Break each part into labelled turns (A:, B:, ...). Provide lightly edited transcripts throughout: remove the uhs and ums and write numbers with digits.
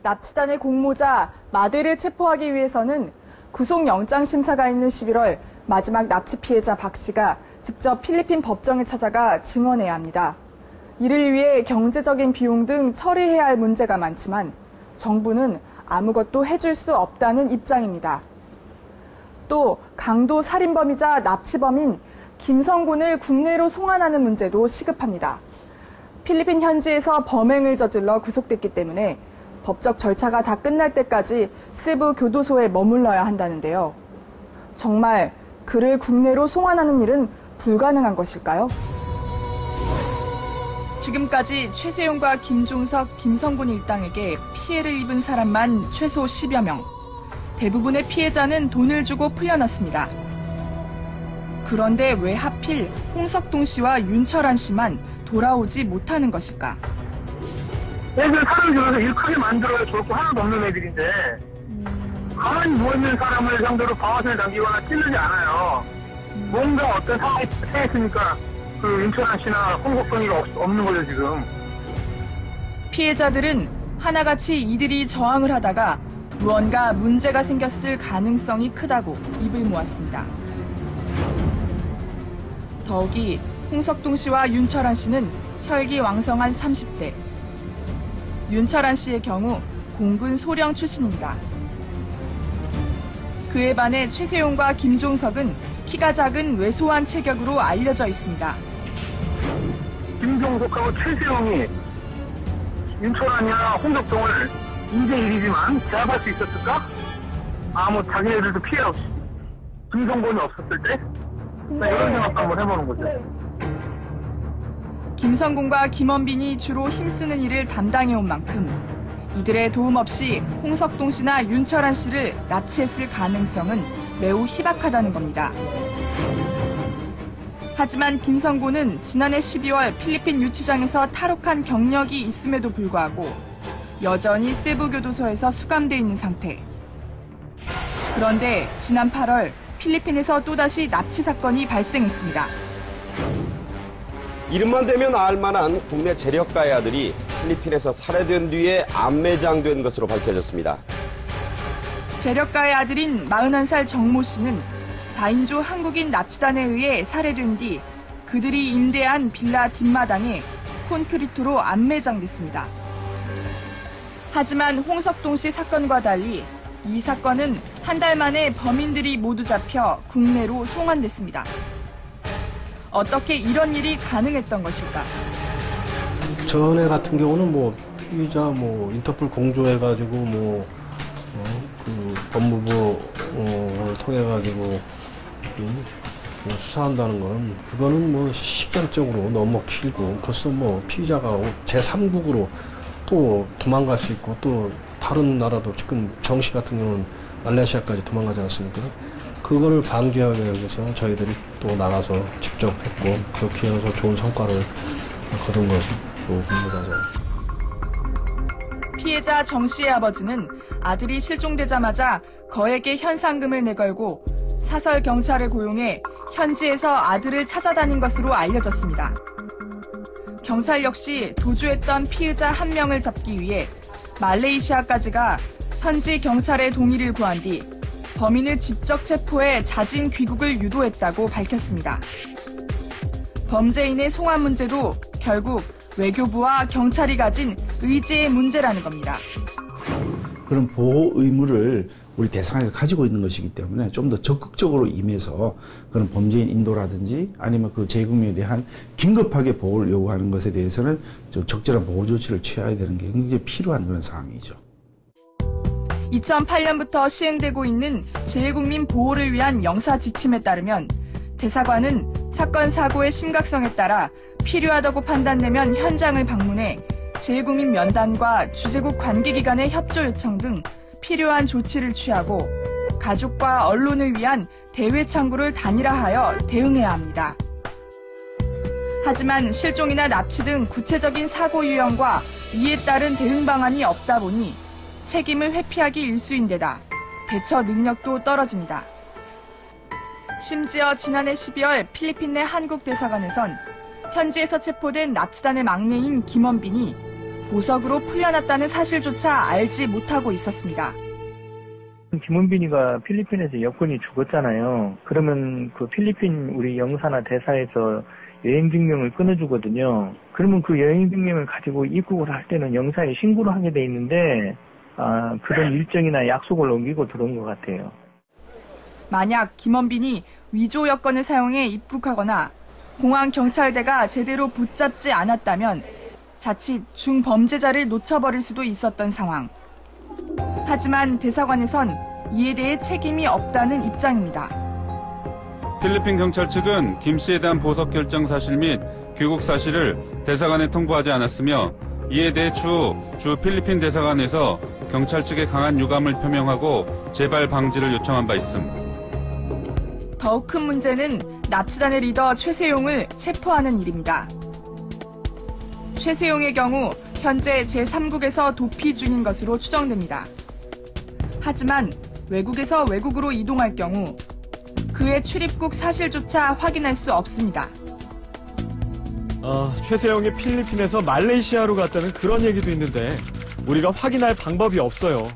A: 납치단의 공모자 마들을 체포하기 위해서는 구속영장 심사가 있는 11월 마지막 납치 피해자 박 씨가 직접 필리핀 법정에 찾아가 증언해야 합니다. 이를 위해 경제적인 비용 등 처리해야 할 문제가 많지만 정부는 아무것도 해줄 수 없다는 입장입니다. 또 강도 살인범이자 납치범인 김성곤을 국내로 송환하는 문제도 시급합니다. 필리핀 현지에서 범행을 저질러 구속됐기 때문에 법적 절차가 다 끝날 때까지 세부 교도소에 머물러야 한다는데요. 정말 그를 국내로 송환하는 일은 불가능한 것일까요? 지금까지 최세용과 김종석, 김성곤 일당에게 피해를 입은 사람만 최소 10여 명. 대부분의 피해자는 돈을 주고 풀려났습니다. 그런데 왜 하필 홍석동 씨와 윤철한 씨만 돌아오지 못하는 것일까?
B: 애들 사람 중에서 일 크게 만들어야 좋을 거 하나도 없는 애들인데 가만히 누워있는 사람을 상대로 방아쇠를 당기거나 찌르지 않아요. 뭔가 어떤 상황이 생겼으니까 그 윤철한 씨나 홍석동이가 없는 거죠 지금.
A: 피해자들은 하나같이 이들이 저항을 하다가 무언가 문제가 생겼을 가능성이 크다고 입을 모았습니다. 더욱이 홍석동 씨와 윤철한 씨는 혈기왕성한 30대. 윤철한 씨의 경우 공군 소령 출신입니다. 그에 반해 최세용과 김종석은 키가 작은 왜소한 체격으로 알려져 있습니다.
B: 김종석하고 최세용이 윤철한이나 홍석동을 2대1이지만 제압할 수 있었을까? 뭐 자기네들도 피해 없이 김성곤이 없었을 때? 이런 생각도 한번 해보는 거죠.
A: 김성곤과 김원빈이 주로 힘쓰는 일을 담당해온 만큼 이들의 도움 없이 홍석동 씨나 윤철한 씨를 납치했을 가능성은 매우 희박하다는 겁니다. 하지만 김성곤은 지난해 12월 필리핀 유치장에서 탈옥한 경력이 있음에도 불구하고 여전히 세부교도소에서 수감돼 있는 상태. 그런데 지난 8월 필리핀에서 또다시 납치 사건이 발생했습니다.
C: 이름만 대면 알만한 국내 재력가의 아들이 필리핀에서 살해된 뒤에 암매장된 것으로 밝혀졌습니다.
A: 재력가의 아들인 41살 정모 씨는 4인조 한국인 납치단에 의해 살해된 뒤 그들이 임대한 빌라 뒷마당에 콘크리트로 암매장됐습니다. 하지만 홍석동 씨 사건과 달리 이 사건은 한 달 만에 범인들이 모두 잡혀 국내로 송환됐습니다. 어떻게 이런 일이 가능했던 것일까?
D: 전에 같은 경우는 피의자 인터폴 공조해가지고 그 법무부 통해 가지고 수사한다는 거는 그거는 시간적으로 너무 길고 벌써 피의자가 제3국으로 또 도망갈 수 있고 또 다른 나라도 지금 정씨 같은 경우는 말레이시아까지 도망가지 않았습니까? 그거를 방지하기 위해서 저희들이 또 나가서 직접 했고 그렇게 해서 좋은 성과를 거둔 것으로 봅니다.
A: 피해자 정 씨의 아버지는 아들이 실종되자마자 거액의 현상금을 내걸고 사설 경찰을 고용해 현지에서 아들을 찾아다닌 것으로 알려졌습니다. 경찰 역시 도주했던 피의자 한 명을 잡기 위해 말레이시아까지 가 현지 경찰의 동의를 구한 뒤 범인을 직접 체포해 자진 귀국을 유도했다고 밝혔습니다. 범죄인의 송환 문제도 결국 외교부와 경찰이 가진 의지의 문제라는 겁니다.
E: 그런 보호 의무를 우리 대상에서 가지고 있는 것이기 때문에 좀 더 적극적으로 임해서 그런 범죄인 인도라든지 아니면 그 재구매에 대한 긴급하게 보호를 요구하는 것에 대해서는 좀 적절한 보호 조치를 취해야 되는 게 굉장히 필요한 그런 상황이죠.
A: 2008년부터 시행되고 있는 재해국민 보호를 위한 영사 지침에 따르면 대사관은 사건 사고의 심각성에 따라 필요하다고 판단되면 현장을 방문해 재해국민 면담과 주재국 관계기관의 협조 요청 등 필요한 조치를 취하고 가족과 언론을 위한 대외 창구를 단일화하여 대응해야 합니다. 하지만 실종이나 납치 등 구체적인 사고 유형과 이에 따른 대응 방안이 없다 보니 책임을 회피하기 일쑤인데다 대처 능력도 떨어집니다. 심지어 지난해 12월 필리핀 내 한국 대사관에선 현지에서 체포된 납치단의 막내인 김원빈이 보석으로 풀려났다는 사실조차 알지 못하고 있었습니다.
B: 김원빈이가 필리핀에서 여권이 죽었잖아요. 그러면 그 필리핀 우리 영사나 대사에서 여행 증명을 끊어주거든요. 그러면 그 여행 증명을 가지고 입국을 할 때는 영사에 신고를 하게 돼 있는데 그런 일정이나 약속을 어기고 들어온 것 같아요.
A: 만약 김원빈이 위조 여권을 사용해 입국하거나 공항 경찰대가 제대로 붙잡지 않았다면 자칫 중범죄자를 놓쳐버릴 수도 있었던 상황. 하지만 대사관에선 이에 대해 책임이 없다는 입장입니다.
F: 필리핀 경찰 측은 김 씨에 대한 보석 결정 사실 및 귀국 사실을 대사관에 통보하지 않았으며 이에 대해 주 필리핀 대사관에서 경찰 측에 강한 유감을 표명하고 재발 방지를 요청한 바 있음.
A: 더욱 큰 문제는 납치단의 리더 최세용을 체포하는 일입니다. 최세용의 경우 현재 제3국에서 도피 중인 것으로 추정됩니다. 하지만 외국에서 외국으로 이동할 경우 그의 출입국 사실조차 확인할 수 없습니다.
G: 최세영이 필리핀에서 말레이시아로 갔다는 그런 얘기도 있는데 우리가 확인할 방법이 없어요.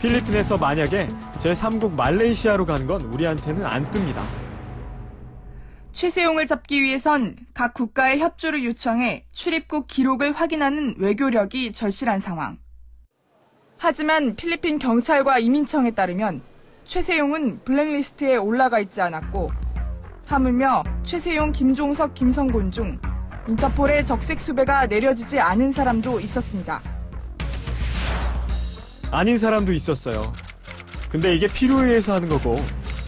G: 필리핀에서 만약에 제3국 말레이시아로 간 건 우리한테는 안 뜹니다.
A: 최세용을 잡기 위해선 각 국가의 협조를 요청해 출입국 기록을 확인하는 외교력이 절실한 상황. 하지만 필리핀 경찰과 이민청에 따르면 최세용은 블랙리스트에 올라가 있지 않았고 하물며 최세용, 김종석, 김성곤 중 인터폴의 적색 수배가 내려지지 않은 사람도 있었습니다.
G: 아닌 사람도 있었어요. 근데 이게 필요에 의해서 하는 거고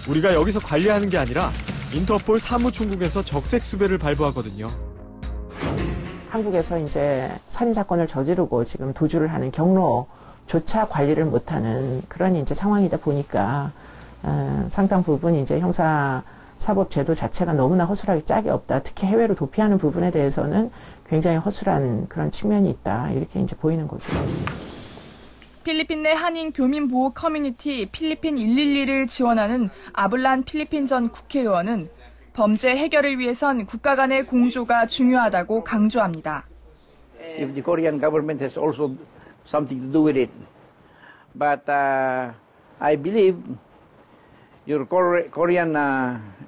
G: 우리가 여기서 관리하는 게 아니라 인터폴 사무총국에서 적색 수배를 발부하거든요.
H: 한국에서 이제 살인 사건을 저지르고 지금 도주를 하는 경로조차 관리를 못하는 그런 이제 상황이다 보니까 상당 부분 이제 형사 사법 제도 자체가 너무나 허술하게 짝이 없다. 특히 해외로 도피하는 부분에 대해서는 굉장히 허술한 그런 측면이 있다. 이렇게 이제 보이는 거죠.
A: 필리핀 내 한인 교민 보호 커뮤니티 필리핀 112를 지원하는 아블란 필리핀 전 국회의원은 범죄 해결을 위해선 국가 간의 공조가 중요하다고 강조합니다.
I: If the Korean government has also something to do with it, but I believe your Korean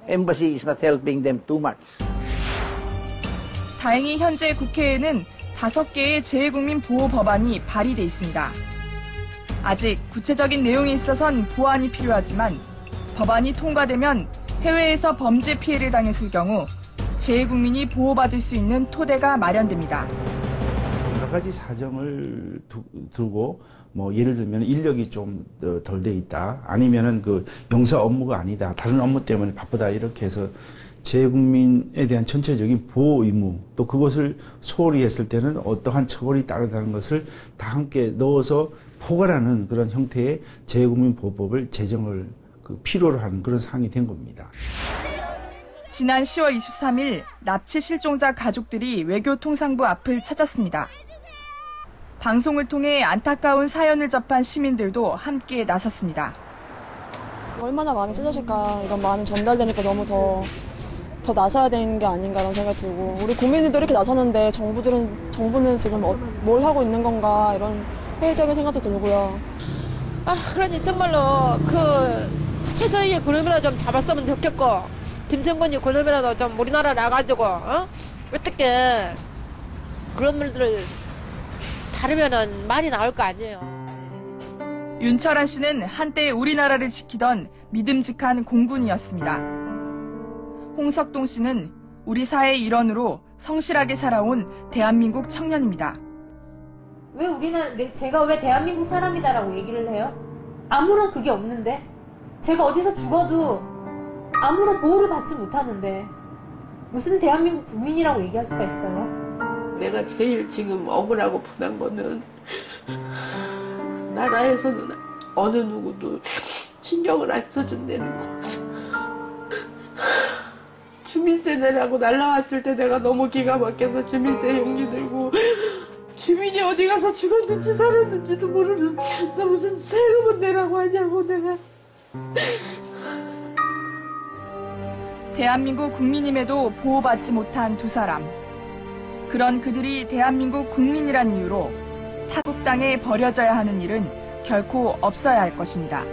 I: embassy is not helping them too much.
A: 다행히 현재 국회에는 5개의 재외국민 보호 법안이 발의돼 있습니다. 아직 구체적인 내용에 있어선 보완이 필요하지만 법안이 통과되면 해외에서 범죄 피해를 당했을 경우 재외국민이 보호받을 수 있는 토대가 마련됩니다.
E: 여러 가지 사정을 두고 뭐 예를 들면 인력이 좀 덜 돼 있다, 아니면은 그 영사 업무가 아니다, 다른 업무 때문에 바쁘다, 이렇게 해서 재외국민에 대한 전체적인 보호 의무, 또 그것을 소홀히 했을 때는 어떠한 처벌이 따르다는 것을 다 함께 넣어서 포괄하는 그런 형태의 재외국민 보호법을 제정을 필요로 하는 그런 사항이 된 겁니다.
A: 지난 10월 23일 납치 실종자 가족들이 외교통상부 앞을 찾았습니다. 방송을 통해 안타까운 사연을 접한 시민들도 함께 나섰습니다.
J: 얼마나 마음이 찢어질까, 이런 마음이 전달되니까 너무 더 나서야 되는 게 아닌가라는 생각이 들고, 우리 국민들도 이렇게 나섰는데 정부는 지금 뭘 하고 있는 건가, 이런 회의적인 생각도 들고요.
K: 그러니 정말로 최저위의 그룹이라도 좀 잡았으면 좋겠고, 김정근이 그룹이라도 좀 우리나라 나가지고 어떻게 그런 일들을 다루면은 말이 나올 거 아니에요.
A: 윤철한 씨는 한때 우리나라를 지키던 믿음직한 공군이었습니다. 홍석동 씨는 우리 사회의 일원으로 성실하게 살아온 대한민국 청년입니다.
L: 제가 왜 대한민국 사람이다라고 얘기를 해요? 아무런 그게 없는데? 제가 어디서 죽어도 아무런 보호를 받지 못하는데 무슨 대한민국 국민이라고 얘기할 수가 있어요?
M: 내가 제일 지금 억울하고 분한 거는 나라에서는 어느 누구도 신경을 안 써준다는 거. 주민세 내라고 날라왔을 때 내가 너무 기가 막혀서 주민세 용기 들고, 주민이 어디 가서 죽었는지 살았는지도 모르면서 무슨 세금은 내라고 하냐고 내가.
A: 대한민국 국민임에도 보호받지 못한 두 사람. 그런 그들이 대한민국 국민이란 이유로 타국 땅에 버려져야 하는 일은 결코 없어야 할 것입니다.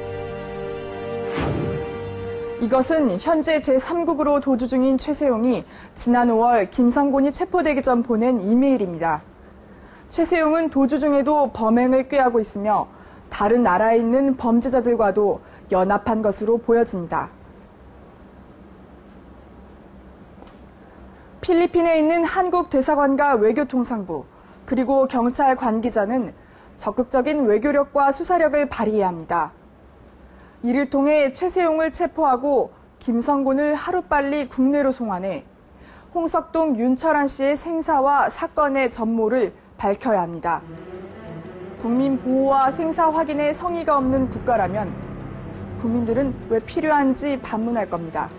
A: 이것은 현재 제3국으로 도주 중인 최세용이 지난 5월 김성곤이 체포되기 전 보낸 이메일입니다. 최세용은 도주 중에도 범행을 꾀하고 있으며 다른 나라에 있는 범죄자들과도 연합한 것으로 보여집니다. 필리핀에 있는 한국 대사관과 외교통상부, 그리고 경찰 관계자는 적극적인 외교력과 수사력을 발휘해야 합니다. 이를 통해 최세용을 체포하고 김성곤을 하루빨리 국내로 송환해 홍석동, 윤철한 씨의 생사와 사건의 전모를 밝혀야 합니다. 국민 보호와 생사 확인에 성의가 없는 국가라면 국민들은 왜 필요한지 반문할 겁니다.